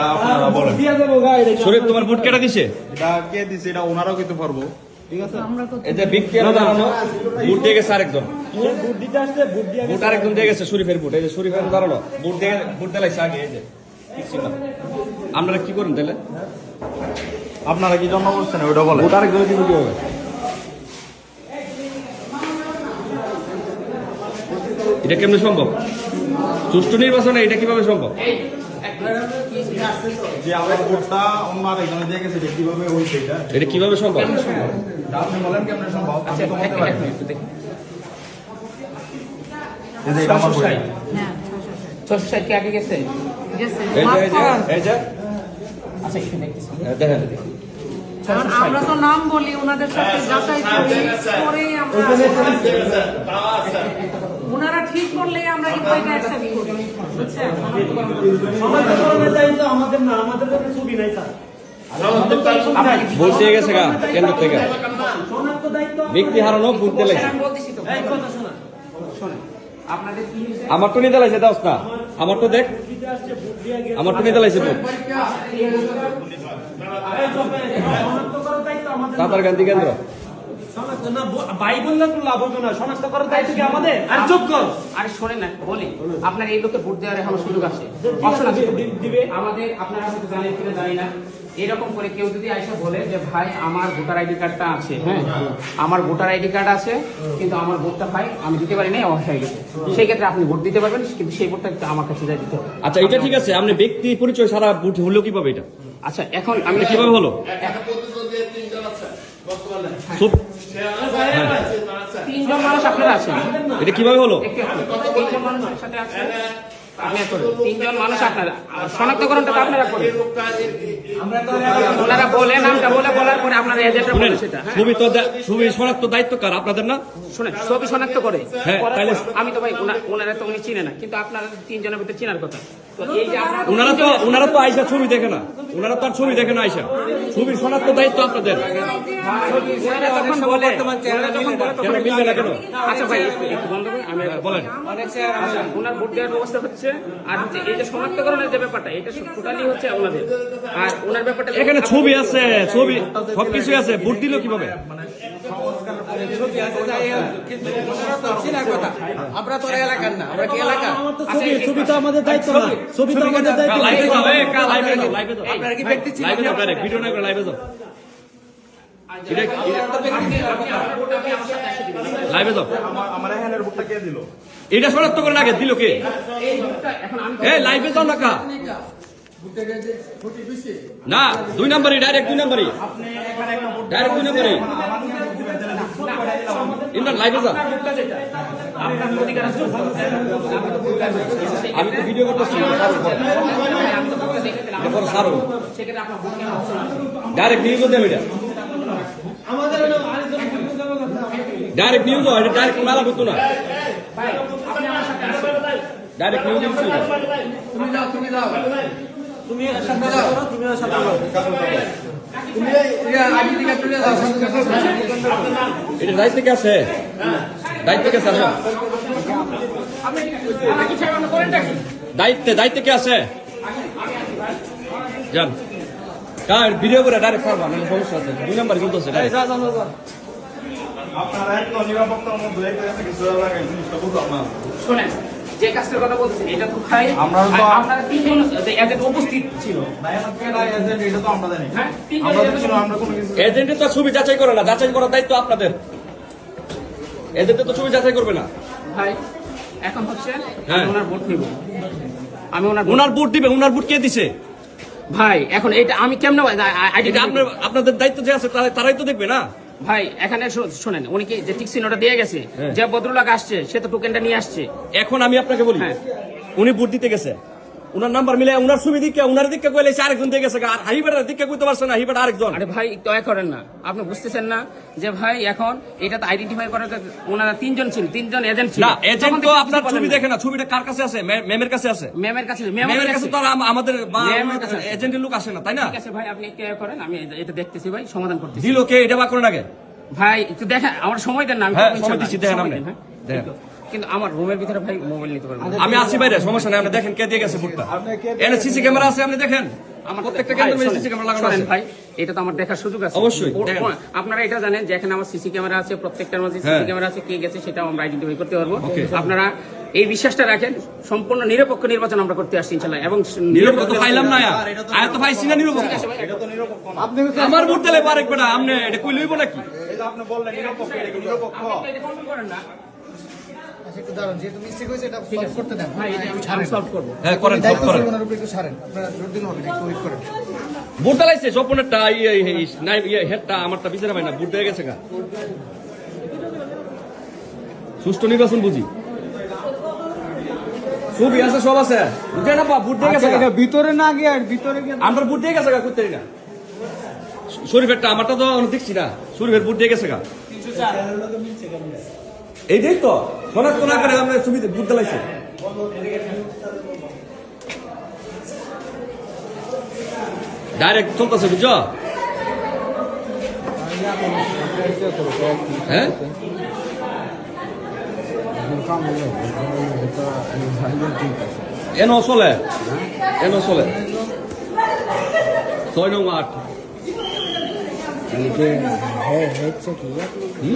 এটা আপনারা বলেন। শরীফ তোমার বুট কেটে দিছে? এটা কে দিছে এটা ওনারাও কিন্তু পারবো। ঠিক আছে, এই যে ব্যক্তি দাঁড়ানো বুট দিয়ে গেছে আরেকজন, বুট আরেকজন দিয়ে গেছে শরীফের বুট। এই যে শরীফের দাঁড়ানো বুট দিয়ে বুট দিলাইছে আগে। এই যে ঠিক ছিল। আপনারা কি করেন তাহলে? আপনারা কি জন্য বলছেন ওইটা বলেন। বুট আরেকজন কি বুঝি হবে? এটা কেমনে সম্ভব? সুষ্ঠু নির্বাচনে এটা কিভাবে সম্ভব? যে আমার ভোটটা অন্য আরেকজনে দিয়ে গেছে, এটা কিভাবে হইছে? এটা কিভাবে সম্ভব? আপনি বলেন কেমনে সম্ভব? আচ্ছা, আমি তো বলতে পারি না। হ্যাঁ, এই যে এটা আমার ভোট। 660 কি আগে গেছে? এই যে এই যে আচ্ছা, একটু দেখতেছি। দেখেন কারণ আমরা তো নাম বলি ওনাদের সাথে যাচাই করি, পরে আমরা ওনারা ঠিক করলেই আমরা কিন্তু এটা অ্যাকসেপ্ট করি। বুঝছেন? ভোট দিয়ে গেছে গা কেন্দ্র থেকে, ব্যক্তি হারানো ভোট দিয়ে লাগছে। আমি বলতেছি তো। শোনেন, আপনাদের কি হয়েছে? আমার তো নিতে লাগছে দাও না, আমার তো দেখ, আমার তো নিতে লাগছে ভোট। সাঁতার গান্ধী কেন্দ্র আরে শোনেন না, বলি আপনার এই লোকে ভোট দেওয়ার এখন সুযোগ আছে, অপশন আছে দিবে। আমাদের আপনারা হয়তো জানেন কিনা জানি না, এরকম করে কেউ যদি আইসা বলে যে ভাই আমার ভোটার আইডি কার্ডটা আছে, হ্যাঁ আমার ভোটার আইডি কার্ড আছে কিন্তু আমার ভোটটা ভাই আমি দিতে পারি নাই, অবশ্যই গেছে, সেই ক্ষেত্রে আপনি ভোট দিতে পারবেন, কিন্তু সেই ভোটটা আমার কাছে যাই দিতে হবে। আচ্ছা এটা ঠিক আছে, আপনি ব্যক্তি পরিচয় সারা ভোট হলো কিভাবে এটা? আচ্ছা, এখন আমি কিভাবে হলো? তিনজন মানুষ আপনারা আছেন, এটা কিভাবে হলো? তিনজন মানুষের সাথে আছেন, আপনি করেন তিনজন মানুষ আপনারা শনাক্তকরণটা আপনারা করেন, ওনারা বলে নামটা বলার পরে আপনারা এজেন্টরা বলে সেটা। ছবি তো ছবি শনাক্ত দায়িত্ব কার? আপনাদের না? শুনেন, ছবি শনাক্ত করে হ্যাঁ, করার তাইলে পর আমি তো ভাই ওনারা তো উনি চিনে না, কিন্তু আপনারা তিনজনের ভিতরে চিনার কথা। তো এই যে আপনারা ওনারা তো আইসা ছবি দেখে না, ওনারা তো আর ছবি দেখে না, আইসা ছবির শনাক্ত দায়িত্ব আপনাদের। ওনারা যখন বলে কেন মিলবে না কেন? আচ্ছা ভাই একটু বন্ধ করুন, আমি বলেন। আচ্ছা, ওনার ভোট দেওয়ার ব্যবস্থা হচ্ছে, আর হচ্ছে এই যে শনাক্তকরণের যে ব্যাপারটা এটা টোটালি হচ্ছে ওনাদের, আর ওনার ব্যাপারটা এখানে ছবি আছে, ছবি সবকিছু আছে, ভোট দিল কিভাবে? আমরা তো এলাকার না, আমরা কি এলাকা? ছবি তো আমাদের দায়িত্ব না, ছবি তো আমাদের দায়িত্ব না। আপনারা কি ব্যক্তি ছিলেন? ভিডিও না করে লাইভে যাও, লাইভে যাও। আমার হ্যান্ডের ভোটটা কে দিল? এটা শনাক্ত করে আগে দিল কে? এই লাইভে যাও না কা না, 2 নাম্বারই ডাইরেক্ট 2 নাম্বারই ডাইরেক্ট 2 নাম্বারই ইমরান লাইভে যা। আমি তো ভিডিও করতেছি, ডাইরেক্ট নিউজ দেব, এটা ডাইরেক্ট নিউজ, এটা ডাইরেক্ট মেলা করতো না, ডাইরেক্ট নিউজ ছিল। এটা দায়িত্ব কে আছে? দায়িত্ব কে আছে? দায়িত্ব কে আছে? যান কার ভিডিও করে ডাইরেক্ট করবা, নাহলে সমস্যা আছে। 2 নাম্বার কিন্তু আছে ডাইরেক্ট। আপনারা একটু নিরাপত্তার মধ্যে একটা কিছু লাগাই, জিনিসটা বুঝলাম না। শোনেন, যে কাজটার কথা বলছেন এটা তো ভাই আপনারা তিনজন এজেন্ট উপস্থিত ছিল, এটা তো আমরা জানি। হ্যাঁ আমরা তো ছিল, আমরা কোনো কিছু এজেন্টে তো ছবি যাচাই করে না, যাচাই করার দায়িত্ব আপনাদের। এজেন্টে তো ছবি যাচাই করবে না ভাই। এখন হচ্ছে হ্যাঁ। আমি ওনার ভোট নিব, আমি ওনার ভোট দিবে, ওনার ভোট কে দিছে ভাই। এখন এটা আমি কেমনে আইডি এটা আপনাদের দায়িত্ব যে আছে তারাই তো দেখবে না ভাই। এখানে শোনেন, উনি কি যে টিকসিনোটা দিয়ে গেছে, হ্যাঁ। যে ভদ্রলোক আসছে সে তো টোকেনটা নিয়ে আসছে। এখন আমি আপনাকে বলি, হ্যাঁ। উনি ভোট দিতে গেছে, উনার নাম্বার মিলে উনার ছবি দিকে উনার দিকে কইলে আরেকজন দিয়ে গেছে, আর হাইবেটার দিকে কইতে পারছে না, হাইবেটা আরেকজন। আরে ভাই দয়া করেন না, আপনি বুঝতেছেন না যে ভাই এখন এটা তো আইডেন্টিফাই করার ওনারা তিনজন ছিল, তিনজন এজেন্ট ছিল। না এজেন্ট তো আপনার ছবি দেখে না, ছবিটা কার কাছে আছে? ম্যামের কাছে আছে। ম্যামের কাছে ম্যামের কাছে তো আর আমাদের ম্যামের কাছে আছে। এজেন্টের লোক আসে না, তাই না? ঠিক আছে ভাই, আপনি একটু করেন, আমি এটা দেখতেছি ভাই, সমাধান করতেছি। দিল কে এটা বা করেন আগে ভাই একটু দেখেন, আমার সময় দেন না, আমি হ্যাঁ, করবো সময় ইনশাআল্লাহ। দিচ্ছি, দেখেন সময় আপনি। দেন, হ্যাঁ? দেখেন। কিন্তু আমার রুমের ভিতরে ভাই মোবাইল নিতে পারবেন না। আমি আসি বাইরে, সমস্যা নেই, আপনি দেখেন কে দিয়ে গেছে ভোটটা। এনে সিসি ক্যামেরা আছে, আপনি দেখেন। আমার প্রত্যেকটা ভাই, কেন্দ্রে শোনেন, সিসি ক্যামেরা লাগানো শোনেন আছে। ভাই, এটা তো আমার দেখার সুযোগ আছে। অবশ্যই, ও- দেখেন। আপনারা এটা জানেন যে এখানে আমার সিসি ক্যামেরা আছে, প্রত্যেকটার মধ্যে হ্যাঁ। সিসি ক্যামেরা আছে, কে গেছে সেটাও আমরা আইডেন্টিফাই করতে পারবো। Okay. আপনারা এই বিশ্বাসটা রাখেন, সম্পূর্ণ নিরপেক্ষ নির্বাচন আমরা করতে আসছি ইনশাল্লাহ। এবং নিরপেক্ষ তো পাইলাম না আয়া তো পাইছি না নিরপেক্ষ। আমার ভোট দিলে পারেক বেটা, আমনে এটা কই লইব নাকি? এটা আপনি বললেন নিরপেক্ষ, এটা কি নিরপেক্ষ? করেন না একটু দাঁড়ান, যেহেতু মিস্টেক হয়েছে এটা সলভ করতে দেন। ভাই, এটা আমি solve করবো। হ্যাঁ করেন, সব দায়িত্ব করেন। ওনার উপরে একটু ছাড়েন, আপনারা জোর দিন হবে না, একটু ওয়েট করেন। ভোট দিলাইছে স্বপনেরটা নাই হেডটা আমারটা বিচারে পাই না, ভোট দিয়ে গেছে গা। সুষ্ঠু নির্বাচন বুঝি ছবি আছে, সব আছে, বুঝে না ভোট দিয়ে গেছে গা। ভিতরে না গিয়ে আর ভিতরে গিয়ে আমরা ভোট দিয়ে গেছে গা, করতে না শরীফেরটা আমারটা তো দেখছি না, শরীফের ভোট দিয়ে গেছে গা। এইটাই তো শনাক্ত না করে আমরা ছবিতে ভোট দিলাইছে। ডাইরেক্ট চলতেছে, বুঝছো? হ্যাঁ এনো চলে, এনো চলে 6-9-8 হচ্ছে কি